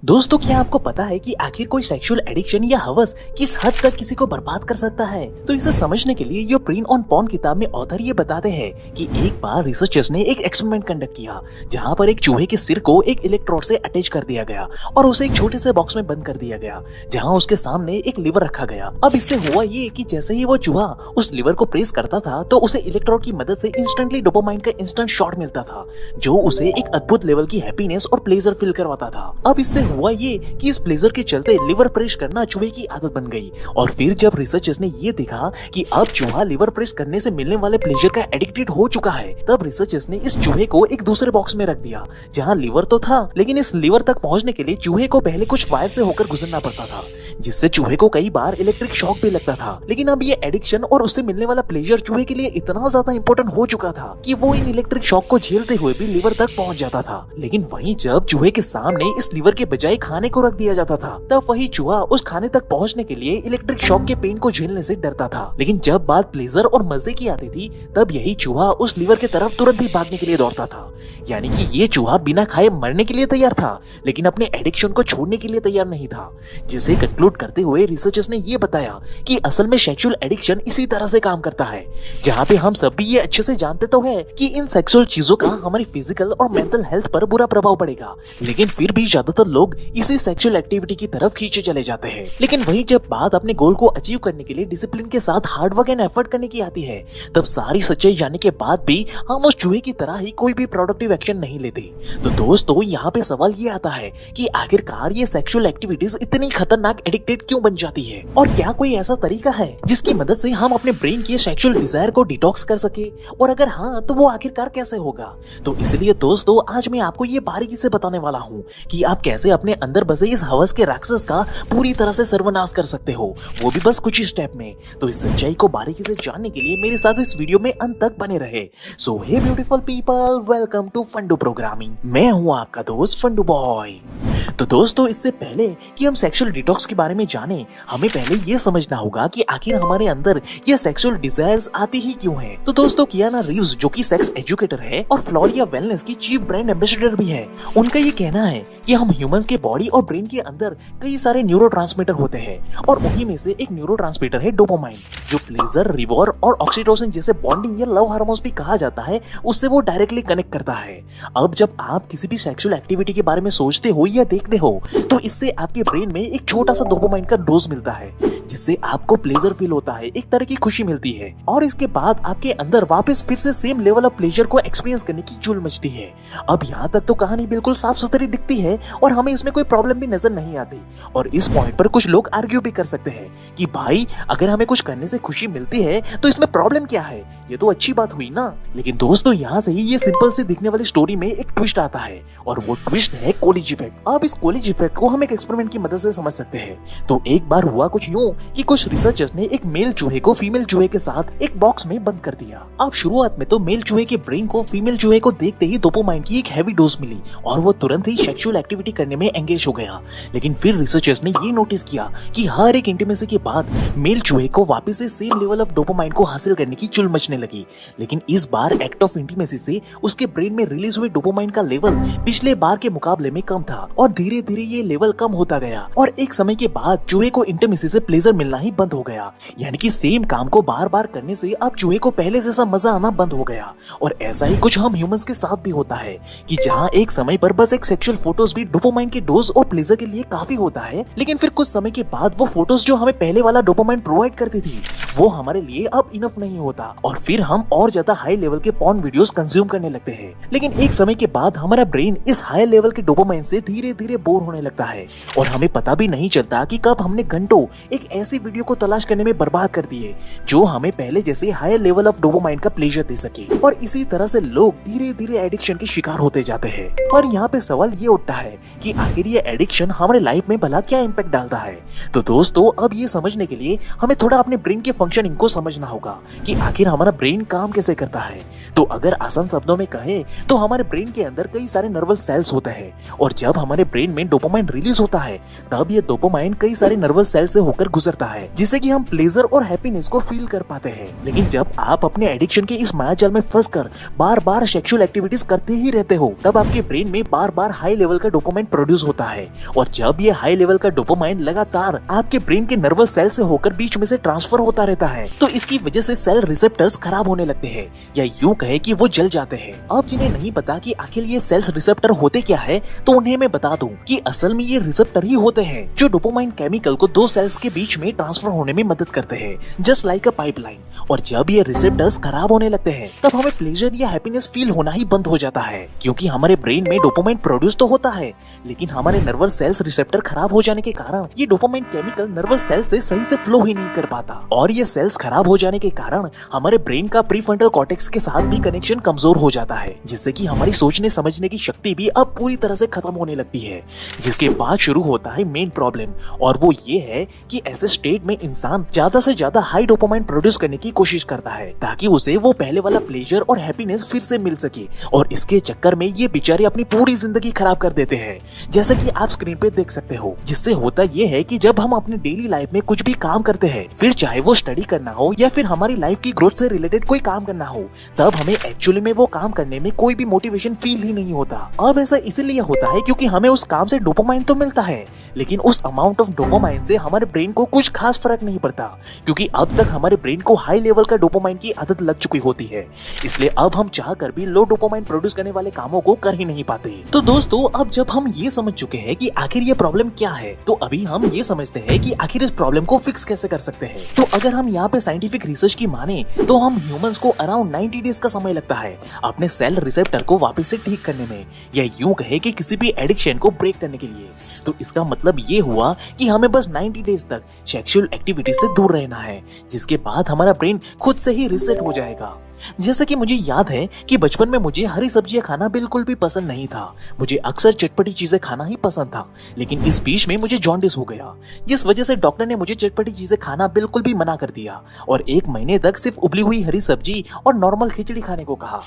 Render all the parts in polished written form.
दोस्तों, क्या आपको पता है कि आखिर कोई सेक्सुअल एडिक्शन या हवस किस हद तक किसी को बर्बाद कर सकता है? तो इसे समझने के लिए यो प्रीन ऑन पॉर्न किताब में ऑथर ये बताते हैं कि एक बार रिसर्चर्स ने एक एक्सपेरिमेंट कंडक्ट किया जहां पर एक चूहे के सिर को एक इलेक्ट्रोड से अटैच कर दिया गया और उसे एक छोटे से बॉक्स में बंद कर दिया गया जहाँ उसके सामने एक लीवर रखा गया। अब इससे हुआ ये कि जैसे ही वो चूहा उस लीवर को प्रेस करता था तो उसे इलेक्ट्रोड की मदद से इंस्टेंटली डोपामाइन का इंस्टेंट शॉट मिलता था जो उसे एक अद्भुत लेवल की हैप्पीनेस और प्लेजर फील करवाता था। अब इससे हुआ ये कि इस प्लेजर के चलते लिवर प्रेस करना चूहे की आदत बन गई और फिर जब रिसर्चर्स ने ये देखा कि अब चूहा लिवर प्रेस करने से मिलने वाले प्लेजर का एडिक्टेड हो चुका है, तब रिसर्चर्स ने इस चूहे को एक दूसरे बॉक्स में रख दिया जहाँ लीवर तो था, लेकिन इस लीवर तक पहुंचने के लिए चूहे को पहले कुछ वायर से होकर गुजरना पड़ता था जिससे चूहे को कई बार इलेक्ट्रिक शॉक भी लगता था। लेकिन अब ये एडिक्शन और उससे मिलने वाला प्लेजर चूहे के लिए इतना ज्यादा इंपॉर्टेंट हो चुका था कि वो इन इलेक्ट्रिक शॉक को झेलते हुए भी लीवर तक पहुंच जाता था। लेकिन वहीं जब चूहे के सामने इस लीवर के बजाय खाने को रख दिया जाता था तब वही चूहा उस खाने तक पहुंचने के लिए इलेक्ट्रिक शॉक के पेन को झेलने से डरता था। लेकिन जब बात प्लेजर और मजे की आती थी तब यही चूहा उस लीवर की तरफ तुरंत ही भागने के लिए दौड़ता था। यानी कि ये चूहा बिना खाए मरने के लिए तैयार था लेकिन अपने एडिक्शन को छोड़ने के लिए तैयार नहीं था। जिसे कंक्लूड करते हुए रिसर्चर्स ने ये बताया कि असल में सेक्सुअल एडिक्शन इसी तरह से काम करता है जहाँ पे हम सब भी ये अच्छे से जानते तो है कि इन सेक्सुअल चीजों का हमारी फिजिकल और मेंटल हेल्थ पर बुरा प्रभाव पड़ेगा, लेकिन फिर भी ज्यादातर लोग इसी सेक्सुअल एक्टिविटी की तरफ खींचे चले जाते हैं। लेकिन वही जब बात अपने गोल को अचीव करने के लिए डिसिप्लिन के साथ हार्ड वर्क एंड एफर्ट करने की आती है तब सारी सच्चाई जानने के बाद भी हम उस चूहे की तरह ही कोई भी प्रोडक्टिव एक्शन नहीं लेते। तो दोस्तों, यहाँ पे सवाल ये आता है कि आखिरकार ये सेक्सुअल एक्टिविटीज इतनी खतरनाक एडिक्टेड क्यों बन जाती है और क्या कोई ऐसा तरीका है जिसकी मदद से हम अपने ब्रेन के सेक्सुअल डिजायर को डिटॉक्स कर सके, और अगर हाँ तो वो आखिरकार कैसे होगा? तो इसलिए दोस्तों, आज मैं आपको ये बारीकी से बताने वाला हूँ कि आप कैसे अपने अंदर बसे इस हवस के राक्षस का पूरी तरह से सर्वनाश कर सकते हो, वो भी बस कुछ ही स्टेप में। तो इस सच्चाई को बारीकी से जानने के लिए मेरे साथ इस वीडियो में अंत तक बने रहे। So hey beautiful people, welcome to Fundoo programming. मैं हूँ आपका दोस्त फंडू बॉय। तो दोस्तों, इससे पहले कि हम सेक्सुअल डिटॉक्स के बारे में जाने, हमें पहले ये समझना होगा कि आखिर हमारे अंदर ये सेक्सुअल डिजायर्स आती ही क्यों है। तो दोस्तों, कियाना रीव्स जो कि सेक्स एजुकेटर है और फ्लोरिया वेलनेस की चीफ ब्रांड एम्बेसडर भी है, उनका ये कहना है कि हम ह्यूमंस के बॉडी और ब्रेन के अंदर कई सारे न्यूरोट्रांसमीटर होते हैं और उन्हीं में से एक न्यूरोट्रांसमीटर है डोपामाइन, जो प्लेजर, रिवॉर्ड और ऑक्सीटोसिन जैसे बॉन्डिंग या लव हार्मोन्स भी कहा जाता है, उससे वो डायरेक्टली कनेक्ट करता है। अब जब आप किसी भी सेक्सुअल एक्टिविटी के बारे में सोचते हो या देखते हो तो इससे आपके ब्रेन में एक छोटा सा डोपामाइन का डोज मिलता है जिससे आपको प्लेजर फील होता है, एक तरह की खुशी मिलती है और इसके बाद आपके अंदर वापस फिर से सेम लेवल ऑफ प्लेजर को एक्सपीरियंस करने की जुल्म मचती है। अब यहाँ तक तो कहानी बिल्कुल साफ सुथरी दिखती है और हमें इसमें कोई प्रॉब्लम भी नजर नहीं आती, और इस पॉइंट पर कुछ लोग आर्ग्यू भी कर सकते हैं कि भाई, अगर हमें कुछ करने से खुशी मिलती है तो इसमें प्रॉब्लम क्या है, ये तो अच्छी बात हुई ना। लेकिन दोस्तों, यहाँ से ही ये सिंपल से दिखने वाली स्टोरी में एक ट्विस्ट आता है और वो ट्विस्ट है कॉलेज इफेक्ट। अब इस कॉलेज इफेक्ट को हम एक एक्सपेरिमेंट की मदद से समझ सकते हैं। तो एक बार हुआ कुछ यूं कि कुछ रिसर्चर्स ने एक मेल चूहे को फीमेल चूहे के साथ एक बॉक्स में बंद कर दिया। अब शुरुआत में तो मेल चूहे के ब्रेन को फीमेल चूहे को देखते ही डोपामाइन की एक हैवी डोज मिली और वो तुरंत ही सेक्सुअल एक्टिविटी करने में एंगेज हो गया। लेकिन फिर रिसर्चर्स ने ये नोटिस किया कि हर एक इंटीमेसी के बाद मेल चूहे को वापस से सेम लेवल ऑफ डोपामाइन को हासिल करने की चुल मचने लगी, लेकिन इस बार एक्ट ऑफ इंटीमेसी से उसके ब्रेन में रिलीज हुए डोपामाइन का लेवल पिछले बार के मुकाबले में कम था और धीरे धीरे ये लेवल कम होता गया और एक समय के बाद चूहे को इंटीमेसी से प्लेजर मिलना ही बंद हो गया। यानी कि सेम काम को बार बार करने से अब चूहे को पहले जैसा मजा आना बंद हो गया। और ऐसा ही कुछ हम ह्यूमंस के साथ भी होता है कि जहाँ एक समय पर बस एक सेक्सुअल फोटोज भी डोपामाइन के डोज और प्लेजर के लिए काफी होता है, लेकिन फिर कुछ समय के बाद वो फोटोज जो हमें पहले वाला डोपामाइन प्रोवाइड करती थी वो हमारे लिए अब इनफ नहीं होता और फिर हम और ज्यादा हाई लेवल के पॉर्न वीडियोस कंज्यूम करने लगते हैं। लेकिन एक समय के बाद हमारा ब्रेन इस हाई लेवल के डोपामाइन से धीरे धीरे बोर होने लगता है और हमें पता भी नहीं चलता कि कब हमने घंटों एक ऐसी वीडियो को तलाश करने में बर्बाद कर दिए जो हमें पहले जैसे हाई लेवल ऑफ डोपामाइन का प्लेजर दे सके। और इसी तरह से लोग धीरे धीरे एडिक्शन के शिकार होते जाते हैं। और यहाँ पे सवाल ये उठता है कि आखिर ये एडिक्शन हमारे लाइफ में भला क्या इम्पैक्ट डालता है। तो दोस्तों, अब ये समझने के लिए हमें थोड़ा अपने ब्रेन के फंक्शनिंग को समझना होगा कि आखिर हमारा ब्रेन काम कैसे करता है। तो अगर आसान शब्दों में कहें तो हमारे ब्रेन के अंदर कई सारे नर्वस सेल्स होते हैं और जब हमारे ब्रेन में डोपामाइन रिलीज होता है तब ये डोपामाइन कई सारे नर्वस सेल से होकर गुजरता है जिससे कि हम प्लेजर और हैप्पीनेस को फील कर पाते हैं। लेकिन जब आप अपने एडिक्शन के इस मायाजाल में फंसकर बार बार सेक्सुअल एक्टिविटीज करते ही रहते हो तब आपके ब्रेन में बार बार हाई लेवल का डोपामाइन प्रोड्यूस होता है और जब ये हाई लेवल का डोपामाइन लगातार आपके ब्रेन के नर्वस सेल से होकर बीच में से ट्रांसफर होता रहता है तो इसकी वजह से सेल रिसेप्टर्स खराब होने लगते हैं या यूं कहे कि वो जल जाते हैं। अब जिन्हें नहीं पता कि आखिर ये सेल्स रिसेप्टर होते क्या है तो उन्हें मैं बता दूं कि असल में ये रिसेप्टर ही होते हैं जो डोपामाइन केमिकल को दो सेल्स के बीच में ट्रांसफर होने में मदद करते हैं जस्ट लाइक अ पाइपलाइन। और जब ये रिसेप्टर्स खराब होने लगते हैं तब हमें प्लेजर या हैप्पीनेस फील होना ही बंद हो जाता है क्योंकि हमारे ब्रेन में डोपामाइन प्रोड्यूस तो होता है लेकिन हमारे नर्वस सेल्स रिसेप्टर खराब हो जाने के कारण ये डोपामाइन केमिकल नर्वस सेल से सही से फ्लो ही नहीं कर पाता और ये सेल्स खराब हो जाने के कारण हमारे ब्रेन का प्रीफ्रंटल कॉर्टेक्स के साथ भी कनेक्शन कमजोर हो जाता है जिससे कि हमारी सोचने समझने की शक्ति भी अब पूरी तरह से खत्म होने लगती है। जिसके बाद शुरू होता है मेन प्रॉब्लम और वो ये है कि ऐसे स्टेट में इंसान ज्यादा से ज्यादा हाई डोपामाइन प्रोड्यूस करने की कोशिश करता है ताकि उसे वो पहले वाला प्लेजर और हैप्पीनेस फिर से मिल सके और इसके चक्कर में ये बेचारे अपनी पूरी जिंदगी खराब कर देते हैं जैसा कि आप स्क्रीन पे देख सकते हो। जिससे होता ये है कि जब हम अपने डेली लाइफ में कुछ भी काम करते हैं फिर चाहे वो स्टडी करना हो या फिर हमारी लाइफ की ग्रोथ से रिलेटेड कोई काम करना हो तब हमें एक्चुअली में वो काम करने में कोई भी मोटिवेशन फील ही नहीं होता। अब ऐसा इसीलिए होता है क्योंकि हमें उस काम से डोपामाइन तो मिलता है लेकिन उस अमाउंट ऑफ डोपामाइन से हमारे ब्रेन को कुछ खास फर्क नहीं पड़ता क्योंकि अब तक हमारे ब्रेन को हाई लेवल का डोपामाइन की आदत लग चुकी होती है। इसलिए अब हम चाह कर भी लो डोपामाइन प्रोड्यूस करने वाले कामों को कर ही नहीं पाते। तो दोस्तों अब जब हम ये समझ चुके हैं कि आखिर ये प्रॉब्लम क्या है तो अभी हम ये समझते हैं कि आखिर इस प्रॉब्लम को फिक्स कैसे कर सकते हैं। तो अगर हम यहाँ पे साइंटिफिक रिसर्च की माने तो हम ह्यूमंस को अराउंड 90 डेज का समय लगता है अपने सेल रिसेप्टर को वापस से ठीक करने में या यूं कहे कि किसी भी एडिक्शन को ब्रेक करने के लिए। तो इसका मतलब ये हुआ कि हमें बस 90 डेज तक सेक्सुअल एक्टिविटी से दूर रहना है जिसके बाद हमारा ब्रेन खुद से ही रिसेट हो जाएगा। जैसा कि मुझे याद है कि बचपन में मुझे हरी सब्जियां खाना बिल्कुल भी पसंद नहीं था। मुझे अक्सर चटपटी चीजें खाना ही पसंद था लेकिन इस बीच में मुझे जॉन्डिस हो गया जिस वजह से डॉक्टर ने मुझे चटपटी चीजें खाना बिल्कुल भी मना कर दिया और 1 महीने तक सिर्फ उबली हुई हरी सब्जी और नॉर्मल खिचड़ी खाने को कहा।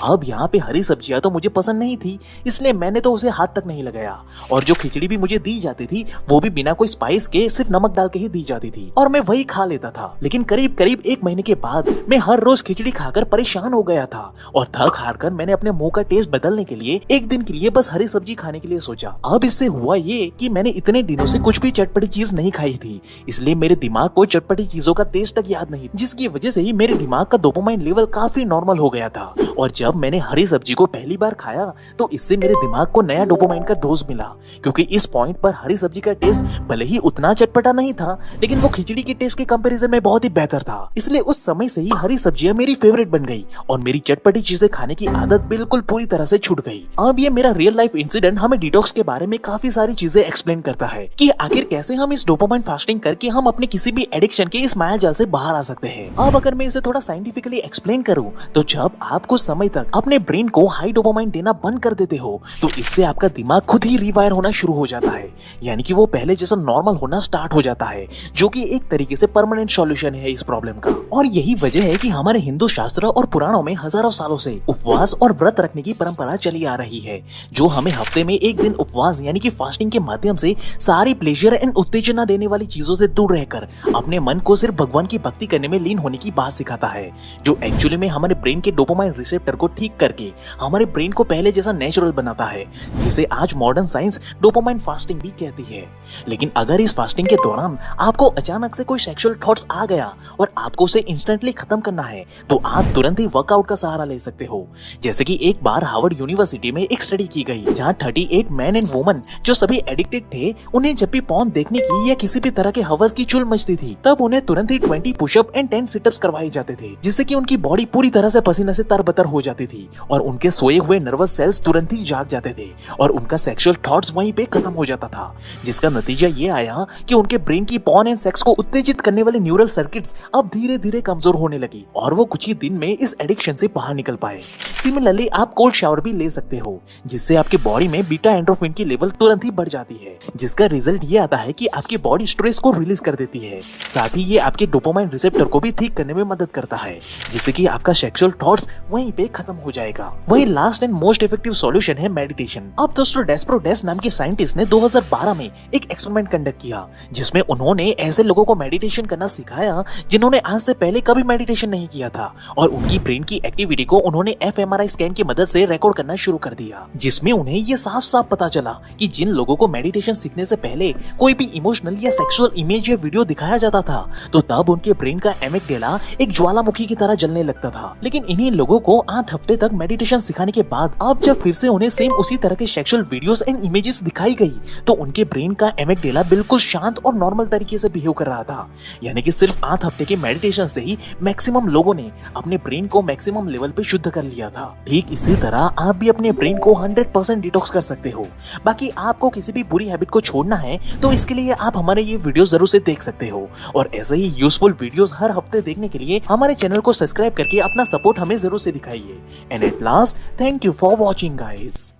अब यहाँ पे हरी सब्जियां तो मुझे पसंद नहीं थी इसलिए मैंने तो उसे हाथ तक नहीं लगाया और जो खिचड़ी भी मुझे दी जाती थी वो भी बिना कोई स्पाइस के सिर्फ नमक डाल के ही दी जाती थी और मैं वही खा लेता था। लेकिन करीब 1 महीने के बाद मैं हर रोज खिचड़ी खाकर परेशान हो गया था और थक हार कर मैंने अपने मुंह का टेस्ट बदलने के लिए एक दिन के लिए बस हरी सब्जी खाने के लिए सोचा। अब इससे हुआ ये कि मैंने इतने दिनों से कुछ भी चटपटी चीज नहीं खाई थी इसलिए मेरे दिमाग को चटपटी चीजों का टेस्ट तक याद नहीं जिसकी वजह से ही मेरे दिमाग का डोपामाइन लेवल काफी नॉर्मल हो गया था। और जब मैंने हरी सब्जी को पहली बार खाया तो इससे मेरे दिमाग को नया डोपामाइन का डोज मिला क्योंकि इस पॉइंट पर हरी सब्जी का टेस्ट भले ही उतना चटपटा नहीं था लेकिन वो खिचड़ी के टेस्ट के कंपैरिजन में बहुत ही बेहतर था। इसलिए उस समय से ही हरी सब्जियां मेरी फेवरेट बन गई और मेरी चटपटी चीजें खाने की आदत बिल्कुल पूरी तरह से छूट गई। अब ये मेरा रियल लाइफ इंसिडेंट हमें डिटॉक्स के बारे में काफी सारी चीजें एक्सप्लेन करता है कि आखिर कैसे हम इस डोपामाइन फास्टिंग करके हम अपने किसी भी एडिक्शन के इस मायाजाल से बाहर आ सकते हैं। अब अगर मैं इसे थोड़ा साइंटिफिकली एक्सप्लेन करूं तो जब आप कुछ समय तक अपने ब्रेन को हाई डोपामाइन देना बंद कर देते हो तो इससे आपका दिमाग खुद ही रिवायर होना शुरू हो जाता है यानी कि वो पहले जैसा नॉर्मल होना स्टार्ट हो जाता है जो कि एक तरीके से परमानेंट सॉल्यूशन है इस प्रॉब्लम का। और यही वजह है कि हमारे हिंदू शास्त्र और पुराणों में हजारों सालों से उपवास और व्रत रखने की परंपरा चली आ रही है जो हमें हफ्ते में एक दिन उपवास यानी कि फास्टिंग के माध्यम से सारी प्लेजर एंड उत्तेजना देने वाली चीजों से दूर रहकर अपने मन को सिर्फ भगवान की भक्ति करने में लीन होने की बात सिखाता है जो एक्चुअली में हमारे ब्रेन के डोपामाइन रिसेप्टर को ठीक करके हमारे ब्रेन को पहले जैसा नेचुरल बनाता है जिसे आज मॉडर्न साइंस डोपामाइन फास्टिंग भी कहती है। लेकिन अगर इस फास्टिंग के दौरान आपको अचानक से कोई सेक्सुअल थॉट्स आ गया और आपको उसे इंस्टेंटली खत्म करना है तो आप तुरंत ही वर्कआउट का सहारा ले सकते हो। जैसे कि एक बार हार्वर्ड यूनिवर्सिटी में एक स्टडी की गई जहां 38 मैन एंड वुमन जो सभी एडिक्टेड थे उन्हें जब भी पॉर्न देखने की या किसी भी तरह के हवस की चुल मचती थी तब उन्हें तुरंत ही 20 पुशअप एंड 10 सिटअप्स करवाए जाते थे जिससे कि उनकी बॉडी पूरी तरह से पसीने से तरबतर हो जाती थी और उनके सोए हुए नर्वस सेल्स तुरंत ही जाग जाते थे और उनका सेक्सुअल थॉट्स वहीं पे खत्म हो जाता था जिसका नतीजा ये आया कि उनके ब्रेन की पॉर्न एंड सेक्स को उत्तेजित करने वाले न्यूरल सर्किट्स अब धीरे धीरे कमजोर होने लगी और वो कुछ ही दिन में इस एडिक्शन से बाहर निकल पाए। सिमिलरली आप कोल्ड शावर भी ले सकते हो जिससे आपके बॉडी में बीटा एंड्रोफिन की लेवल तुरंत ही बढ़ जाती है जिसका रिजल्ट ये आता है कि आपकी बॉडी स्ट्रेस को रिलीज कर देती है। साथ ही ये आपके डोपामाइन रिसेप्टर को भी ठीक करने में मदद करता है जिससे कि आपका सेक्सुअल थॉट्स वहीं पे खत्म खत्म हो जाएगा। वही last and most effective solution है मेडिटेशन। अब दोस्तों डेस्प्रोडेस नाम के साइंटिस्ट ने 2012 में एक एक्सपेरिमेंट कंडक्ट किया, जिसमें उन्होंने ऐसे लोगों को मेडिटेशन करना सिखाया जिन्होंने आज से पहले कभी मेडिटेशन नहीं किया था, और उनकी ब्रेन की एक्टिविटी को उन्होंने fMRI स्कैन की मदद से रिकॉर्ड करना शुरू कर दिया, जिसमें उन्हें ये साफ साफ पता चला कि जिन लोगों को मेडिटेशन सीखने से पहले कोई भी इमोशनल या सेक्सुअल इमेज या वीडियो दिखाया जाता था तो तब उनके ब्रेन का एमिगडाला एक ज्वालामुखी की तरह जलने लगता था। लेकिन इन्हीं लोगों को 8 हफ्ते तक मेडिटेशन सिखाने के बाद अब जब फिर से उन्हें सेम उसी तरह के सेक्सुअल वीडियोस एंड इमेजेस दिखाई गई तो उनके ब्रेन का एमिगडाला बिल्कुल शांत और नॉर्मल तरीके से बिहेव कर रहा था। यानी कि सिर्फ 8 हफ्ते के मेडिटेशन से ही मैक्सिमम लोगों ने अपने ब्रेन को मैक्सिमम लेवल पे शुद्ध कर लिया था। ठीक इसी तरह आप भी अपने ब्रेन को 100% डिटॉक्स कर सकते हो। बाकी आपको किसी भी बुरी हैबिट को छोड़ना है तो इसके लिए आप हमारे ये वीडियो जरूर से देख सकते हो, और ऐसे ही यूजफुल वीडियोस हर हफ्ते देखने के लिए हमारे चैनल को सब्सक्राइब करके अपना सपोर्ट हमें जरूर से दिखाइए। And at last, thank you for watching guys.